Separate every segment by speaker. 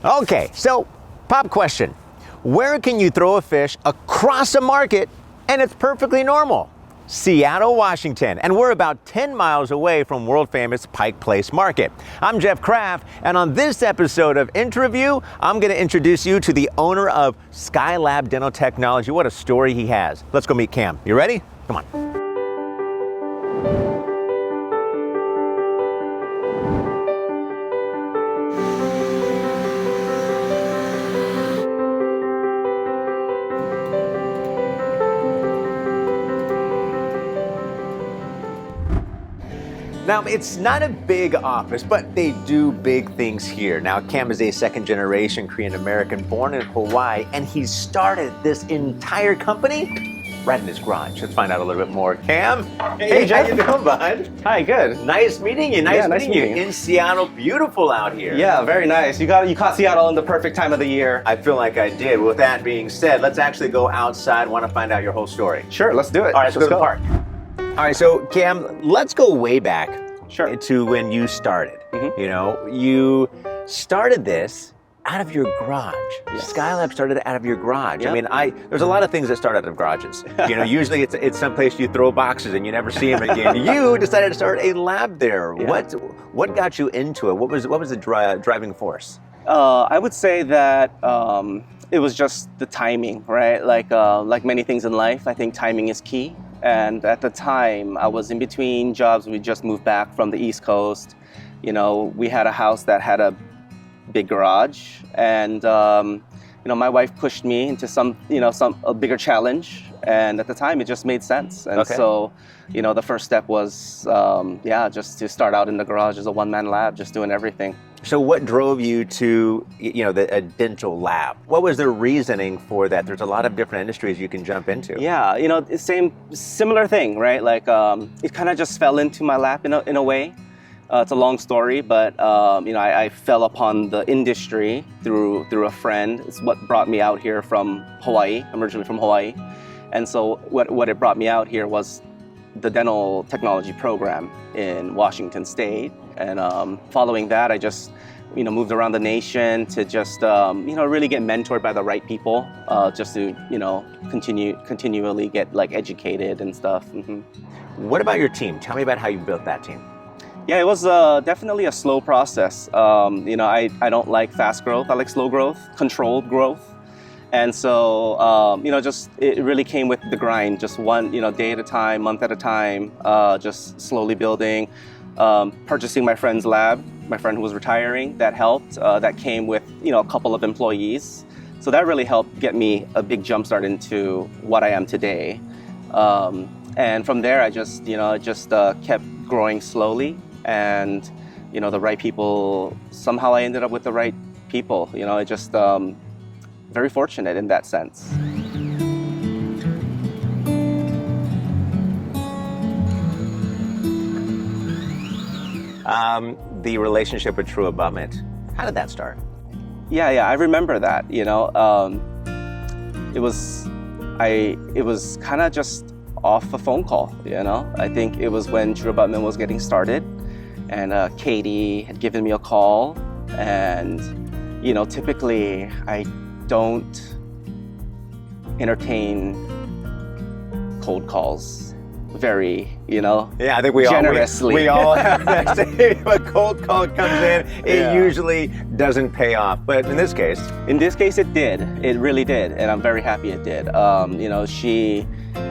Speaker 1: Okay, so pop question. Where can you throw a fish across a market and it's perfectly normal? Seattle, Washington, and we're about 10 miles away from world famous Pike Place Market. I'm Jeff Kraft, and on this episode of InTRUview, I'm going to introduce you to the owner of Skylab Dental Technology. What a story he has. Let's go meet Cam. You ready? Come on. Now, it's not a big office, but they do big things here. Now, Cam is a second-generation Korean American born in Hawaii, and he started this entire company right in his garage. Let's find out a little bit more. Cam, hey, how you doing, bud?
Speaker 2: Hi, good.
Speaker 1: Nice meeting you. Nice meeting you in Seattle. Beautiful out here.
Speaker 2: Yeah, very nice. You caught Seattle in the perfect time of the year.
Speaker 1: I feel like I did. With that being said, let's actually go outside. Want to find out your whole story.
Speaker 2: Sure, let's do it.
Speaker 1: All right, let's go to the park. All right, so Cam, let's go way back.
Speaker 2: Sure.
Speaker 1: To when you started.
Speaker 2: Mm-hmm.
Speaker 1: You know, you started this out of your garage.
Speaker 2: Yes.
Speaker 1: Skylab started out of your garage.
Speaker 2: Yep.
Speaker 1: I mean, there's a lot of things that start out of garages. You know, usually it's someplace you throw boxes and you never see them again. You decided to start a lab there.
Speaker 2: Yeah.
Speaker 1: What got you into it? What was the driving force?
Speaker 2: I would say that it was just the timing, right? Like many things in life, I think timing is key. And at the time, I was in between jobs. We just moved back from the East Coast. You know, we had a house that had a big garage, and my wife pushed me into a bigger challenge. And at the time, it just made sense. And so, the first step was, just to start out in the garage as a one-man lab, just doing everything.
Speaker 1: So what drove you to, a dental lab? What was the reasoning for that? There's a lot of different industries you can jump into.
Speaker 2: Yeah, similar thing, right? Like, it kind of just fell into my lap in a way. It's a long story, but, I fell upon the industry through a friend. It's what brought me out here from Hawaii. I'm originally from Hawaii. And so what it brought me out here was the dental technology program in Washington State. And following that, I just, moved around the nation to just, really get mentored by the right people, just to, continually get educated and stuff. Mm-hmm.
Speaker 1: What about your team? Tell me about how you built that team.
Speaker 2: Yeah, it was definitely a slow process. I don't like fast growth. I like slow growth, controlled growth. And so, it really came with the grind, just one, day at a time, month at a time, just slowly building. Purchasing my friend's lab, my friend who was retiring, that helped. That came with, a couple of employees. So that really helped get me a big jump start into what I am today. And from there, I just kept growing slowly. And, the right people, somehow I ended up with the right people. I just, very fortunate in that sense.
Speaker 1: The relationship with True Abutment, how did that start?
Speaker 2: Yeah, I remember that. It was kind of just off a phone call. I think it was when True Abutment was getting started, and Katie had given me a call, and typically I don't entertain cold calls very,
Speaker 1: Yeah, I think we
Speaker 2: generously.
Speaker 1: We all have that same. If a cold call comes in, it usually doesn't pay off. But in this case,
Speaker 2: it did. It really did, and I'm very happy it did. She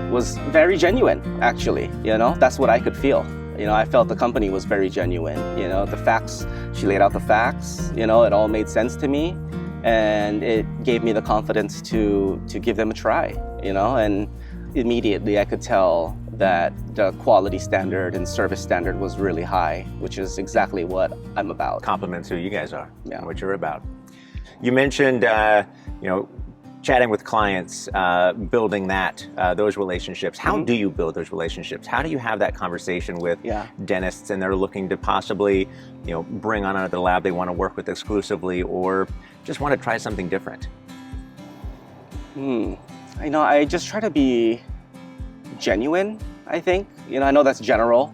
Speaker 2: was very genuine, actually. That's what I could feel. I felt the company was very genuine. The facts. She laid out the facts. It all made sense to me, and it gave me the confidence to give them a try. And immediately I could tell that the quality standard and service standard was really high, which is exactly what I'm about.
Speaker 1: Compliments who you guys are,
Speaker 2: yeah.
Speaker 1: What you're about. You mentioned, chatting with clients, building those relationships. How do you build those relationships? How do you have that conversation with dentists and they're looking to possibly, bring on another lab they want to work with exclusively or just want to try something different?
Speaker 2: I just try to be genuine, I think. I know that's general,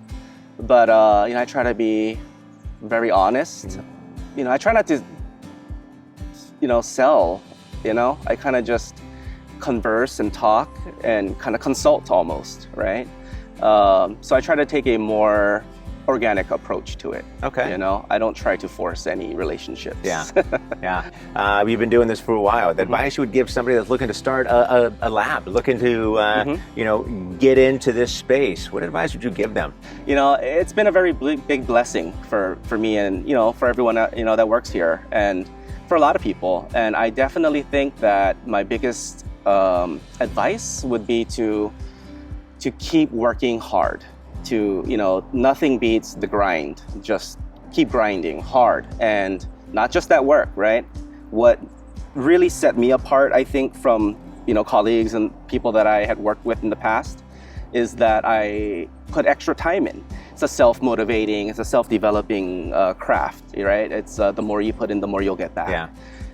Speaker 2: but I try to be very honest. I try not to sell, I kind of just converse and talk and kind of consult almost, right? So I try to take a more organic approach to it.
Speaker 1: Okay.
Speaker 2: I don't try to force any relationships.
Speaker 1: Yeah, yeah. You've been doing this for a while. The advice you would give somebody that's looking to start a lab, looking to, get into this space, what advice would you give them?
Speaker 2: It's been a very big blessing for me and, for everyone, that works here and for a lot of people. And I definitely think that my biggest advice would be to keep working hard. Nothing beats the grind. Just keep grinding hard, and not just at work, right? What really set me apart, I think, from colleagues and people that I had worked with in the past, is that I put extra time in. It's a self-motivating, it's a self-developing craft, right? It's the more you put in, the more you'll get back.
Speaker 1: Yeah.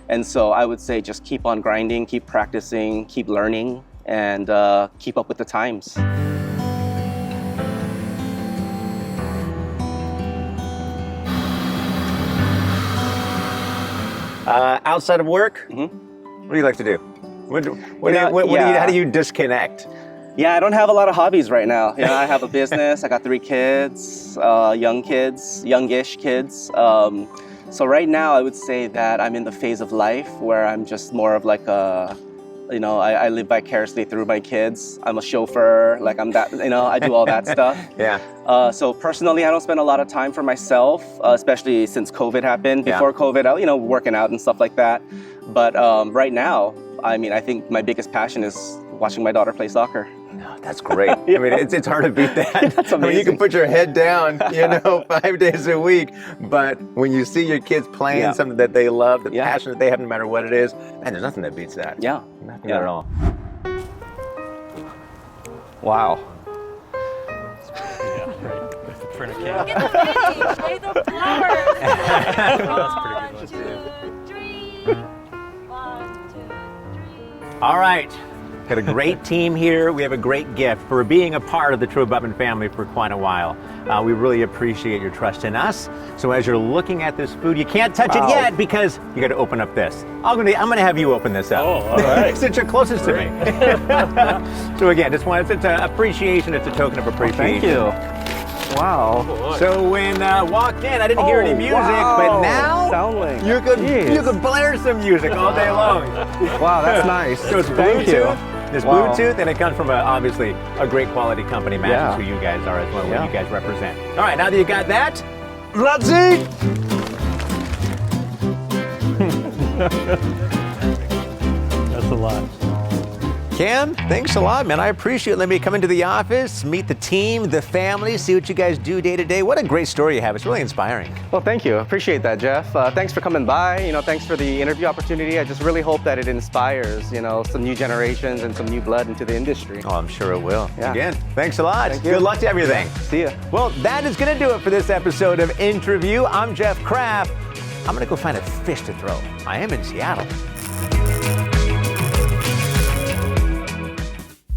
Speaker 2: And so I would say just keep on grinding, keep practicing, keep learning, and keep up with the times.
Speaker 1: Outside of work, what do you like to do? How do you disconnect?
Speaker 2: Yeah, I don't have a lot of hobbies right now. I have a business. I got 3 kids, youngish kids. So right now, I would say that I'm in the phase of life where I'm just more of like I live vicariously through my kids. I'm a chauffeur, like I'm that, I do all that stuff.
Speaker 1: Yeah.
Speaker 2: So personally, I don't spend a lot of time for myself, especially since COVID happened. Before COVID, I, working out and stuff like that. But right now, I think my biggest passion is watching my daughter play soccer.
Speaker 1: No, that's great. It's hard to beat that.
Speaker 2: That's amazing.
Speaker 1: You can put your head down, 5 days a week, but when you see your kids playing something that they love, the passion that they have, no matter what it is, man, there's nothing that beats that.
Speaker 2: Yeah.
Speaker 1: Nothing at all.
Speaker 2: Wow.
Speaker 3: For a cake.
Speaker 4: Look at the baby, play the flowers.
Speaker 3: That's pretty good.
Speaker 4: 1, 2, 3. 1, 2, 3.
Speaker 1: All right. Got a great team here. We have a great gift for being a part of the True Abutment family for quite a while. We really appreciate your trust in us. So as you're looking at this food, you can't touch it yet because you got to open up this. I'm going to have you open this up.
Speaker 3: Oh, all right.
Speaker 1: Since you're closest to me. So again, it's an appreciation. It's a token of appreciation.
Speaker 2: Thank you. Wow.
Speaker 3: Oh,
Speaker 1: So when walked in, I didn't hear any music, but now
Speaker 2: Soundling.
Speaker 1: you could blare some music all day long.
Speaker 2: Wow, that's nice.
Speaker 1: So it's
Speaker 2: Thank you.
Speaker 1: Bluetooth. It's Bluetooth, and it comes from obviously a great quality company, matches who you guys are as well, what you guys represent. All right, now that you got that, let's eat.
Speaker 3: That's a lot.
Speaker 1: Cam, thanks a lot, man. I appreciate it. Let me come into the office, meet the team, the family, see what you guys do day to day. What a great story you have. It's really inspiring.
Speaker 2: Well, thank you. Appreciate that, Jeff. Thanks for coming by. Thanks for the interview opportunity. I just really hope that it inspires, some new generations and some new blood into the industry.
Speaker 1: Oh, I'm sure it will.
Speaker 2: Yeah.
Speaker 1: Again, thanks a lot.
Speaker 2: Thank you.
Speaker 1: Good luck to everything.
Speaker 2: See ya.
Speaker 1: Well, that is going to do it for this episode of InTRUview. I'm Jeff Kraft. I'm going to go find a fish to throw. I am in Seattle.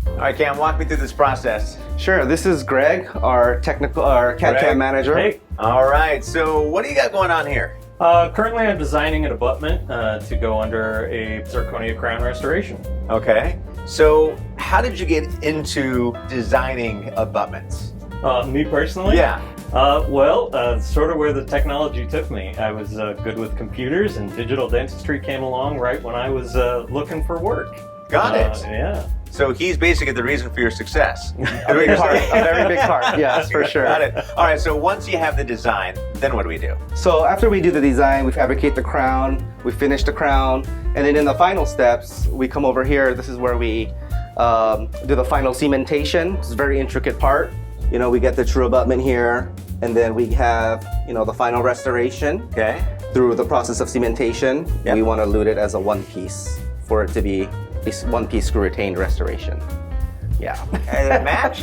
Speaker 1: All right, Cam, walk me through this process.
Speaker 2: Sure. This is Greg, our CAD/CAM manager.
Speaker 3: Hey.
Speaker 1: All right, so what do you got going on here?
Speaker 3: Currently, I'm designing an abutment to go under a zirconia crown restoration.
Speaker 1: Okay, so how did you get into designing abutments?
Speaker 3: Me personally?
Speaker 1: Yeah.
Speaker 3: Sort of where the technology took me. I was good with computers, and digital dentistry came along right when I was looking for work.
Speaker 1: Got it.
Speaker 3: Yeah.
Speaker 1: So he's basically the reason for your success.
Speaker 2: A very big part. Yes, for sure.
Speaker 1: Got it. All right, so once you have the design, then what do we do?
Speaker 2: So after we do the design, we fabricate the crown, we finish the crown, and then in the final steps, we come over here. This is where we do the final cementation. It's a very intricate part. We get the true abutment here, and then we have, the final restoration.
Speaker 1: Okay.
Speaker 2: Through the process of cementation.
Speaker 1: Yep.
Speaker 2: We want to lute it as a one piece for it to be a one piece screw retained restoration. Yeah.
Speaker 1: And a match?